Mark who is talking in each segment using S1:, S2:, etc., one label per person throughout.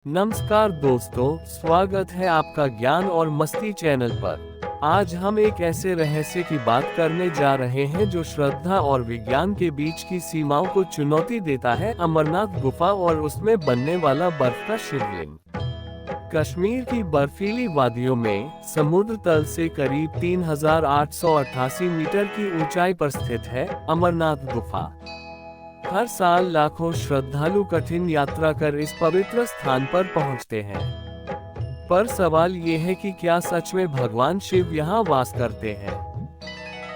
S1: नमस्कार दोस्तों, स्वागत है आपका ज्ञान और मस्ती चैनल पर। आज हम एक ऐसे रहस्य की बात करने जा रहे हैं जो श्रद्धा और विज्ञान के बीच की सीमाओं को चुनौती देता है। अमरनाथ गुफा और उसमें बनने वाला बर्फ का शिवलिंग। कश्मीर की बर्फीली वादियों में समुद्र तल से करीब 3888 मीटर की ऊंचाई पर स्थित है अमरनाथ गुफा। हर साल लाखों श्रद्धालु कठिन यात्रा कर इस पवित्र स्थान पर पहुंचते हैं। पर सवाल ये है कि क्या सच में भगवान शिव यहाँ वास करते हैं?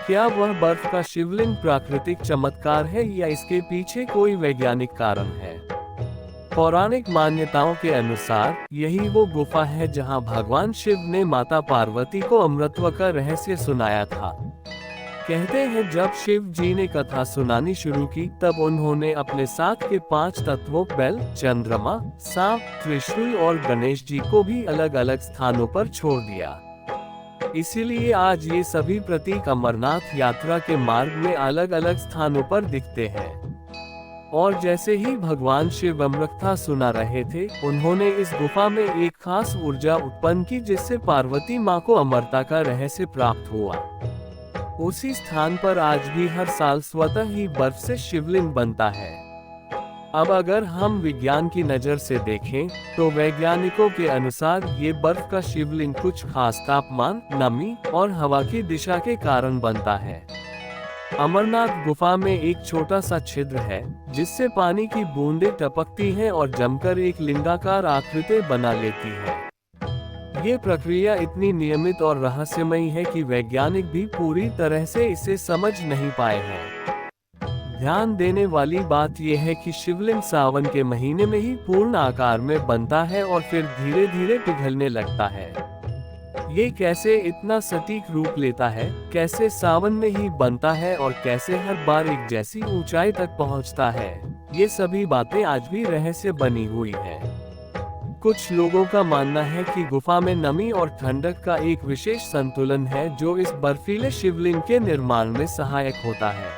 S1: क्या वह बर्फ का शिवलिंग प्राकृतिक चमत्कार है या इसके पीछे कोई वैज्ञानिक कारण है? पौराणिक मान्यताओं के अनुसार यही वो गुफा है जहां भगवान शिव ने माता पार्वती को अमृतत्व का रहस्य सुनाया था। कहते हैं जब शिव जी ने कथा सुनानी शुरू की तब उन्होंने अपने साथ के 5 तत्वों बैल, चंद्रमा, सांप, त्रिशूल और गणेश जी को भी अलग अलग स्थानों पर छोड़ दिया। इसीलिए आज ये सभी प्रतीक अमरनाथ यात्रा के मार्ग में अलग अलग स्थानों पर दिखते हैं। और जैसे ही भगवान शिव अमृतकथा सुना रहे थे, उन्होंने इस गुफा में एक खास ऊर्जा उत्पन्न की जिससे पार्वती माँ को अमरता का रहस्य प्राप्त हुआ। उसी स्थान पर आज भी हर साल स्वतः ही बर्फ से शिवलिंग बनता है। अब अगर हम विज्ञान की नज़र से देखें तो वैज्ञानिकों के अनुसार ये बर्फ का शिवलिंग कुछ खास तापमान, नमी और हवा की दिशा के कारण बनता है। अमरनाथ गुफा में एक छोटा सा छिद्र है जिससे पानी की बूंदें टपकती हैं और जमकर एक लिंगाकार आकृति बना लेती है। ये प्रक्रिया इतनी नियमित और रहस्यमयी है कि वैज्ञानिक भी पूरी तरह से इसे समझ नहीं पाए हैं। ध्यान देने वाली बात यह है कि शिवलिंग सावन के महीने में ही पूर्ण आकार में बनता है और फिर धीरे धीरे पिघलने लगता है। ये कैसे इतना सटीक रूप लेता है, कैसे सावन में ही बनता है और कैसे हर बार एक जैसी ऊंचाई तक पहुंचता है, ये सभी बातें आज भी रहस्य बनी हुई है। कुछ लोगों का मानना है कि गुफा में नमी और ठंडक का एक विशेष संतुलन है जो इस बर्फीले शिवलिंग के निर्माण में सहायक होता है।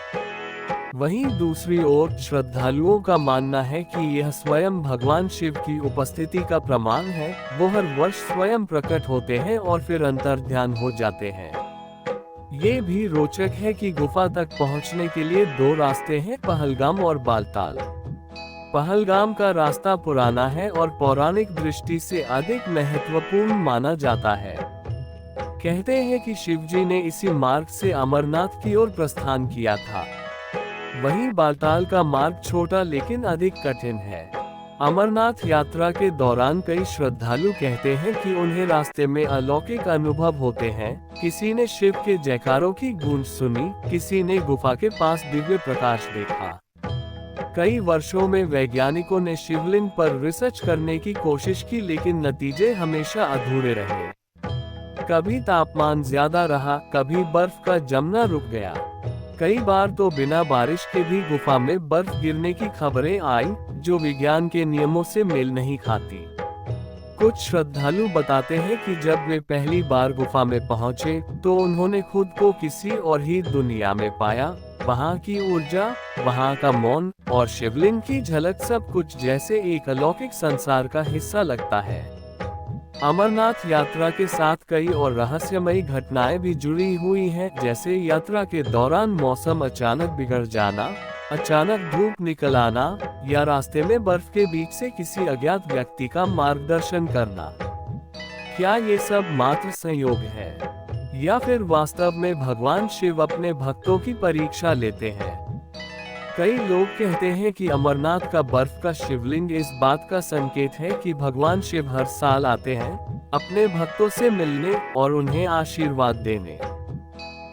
S1: वहीं दूसरी ओर श्रद्धालुओं का मानना है कि यह स्वयं भगवान शिव की उपस्थिति का प्रमाण है। वो हर वर्ष स्वयं प्रकट होते हैं और फिर अंतर्ध्यान हो जाते हैं। ये भी रोचक है कि गुफा तक पहुंचने के लिए 2 रास्ते हैं, पहलगाम और बालताल। पहलगाम का रास्ता पुराना है और पौराणिक दृष्टि से अधिक महत्वपूर्ण माना जाता है। कहते हैं कि शिवजी ने इसी मार्ग से अमरनाथ की ओर प्रस्थान किया था। वहीं बालताल का मार्ग छोटा लेकिन अधिक कठिन है। अमरनाथ यात्रा के दौरान कई श्रद्धालु कहते हैं कि उन्हें रास्ते में अलौकिक अनुभव होते हैं। किसी ने शिव के जयकारों की गूंज सुनी, किसी ने गुफा के पास दिव्य प्रकाश देखा। कई वर्षों में वैज्ञानिकों ने शिवलिंग पर रिसर्च करने की कोशिश की लेकिन नतीजे हमेशा अधूरे रहे। कभी तापमान ज्यादा रहा, कभी बर्फ का जमना रुक गया। कई बार तो बिना बारिश के भी गुफा में बर्फ गिरने की खबरें आईं, जो विज्ञान के नियमों से मेल नहीं खाती। कुछ श्रद्धालु बताते हैं कि जब वे पहली बार गुफा में पहुंचे तो उन्होंने खुद को किसी और ही दुनिया में पाया। वहां की ऊर्जा, वहां का मौन और शिवलिंग की झलक सब कुछ जैसे एक अलौकिक संसार का हिस्सा लगता है। अमरनाथ यात्रा के साथ कई और रहस्यमयी घटनाएं भी जुड़ी हुई हैं, जैसे यात्रा के दौरान मौसम अचानक बिगड़ जाना, अचानक धूप निकल आना या रास्ते में बर्फ के बीच से किसी अज्ञात व्यक्ति का मार्गदर्शन करना। क्या ये सब मात्र संयोग है या फिर वास्तव में भगवान शिव अपने भक्तों की परीक्षा लेते हैं? कई लोग कहते हैं कि अमरनाथ का बर्फ का शिवलिंग इस बात का संकेत है कि भगवान शिव हर साल आते हैं अपने भक्तों से मिलने और उन्हें आशीर्वाद देने।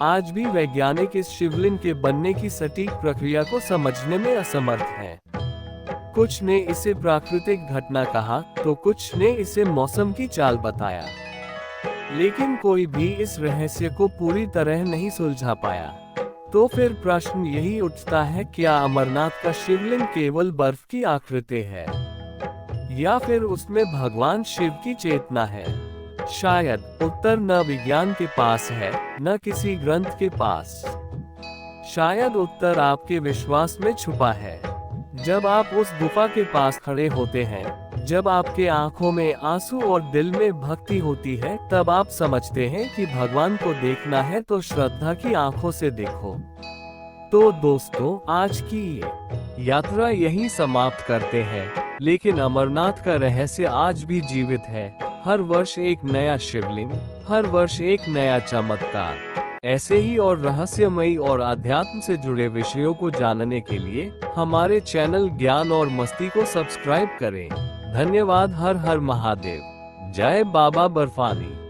S1: आज भी वैज्ञानिक इस शिवलिंग के बनने की सटीक प्रक्रिया को समझने में असमर्थ हैं। कुछ ने इसे प्राकृतिक घटना कहा तो कुछ ने इसे मौसम की चाल बताया, लेकिन कोई भी इस रहस्य को पूरी तरह नहीं सुलझा पाया। तो फिर प्रश्न यही उठता है, क्या अमरनाथ का शिवलिंग केवल बर्फ की आकृति है या फिर उसमें भगवान शिव की चेतना है? शायद उत्तर न विज्ञान के पास है न किसी ग्रंथ के पास। शायद उत्तर आपके विश्वास में छुपा है। जब आप उस गुफा के पास खड़े होते हैं जब आपके आंखों में आंसू और दिल में भक्ति होती है, तब आप समझते हैं कि भगवान को देखना है तो श्रद्धा की आंखों से देखो। तो दोस्तों, आज की ये यात्रा यहीं समाप्त करते हैं, लेकिन अमरनाथ का रहस्य आज भी जीवित है। हर वर्ष एक नया शिवलिंग, हर वर्ष एक नया चमत्कार। ऐसे ही और रहस्यमयी और आध्यात्म से जुड़े विषयों को जानने के लिए हमारे चैनल ज्ञान और मस्ती को सब्सक्राइब करें। धन्यवाद। हर हर महादेव। जय बाबा बर्फानी।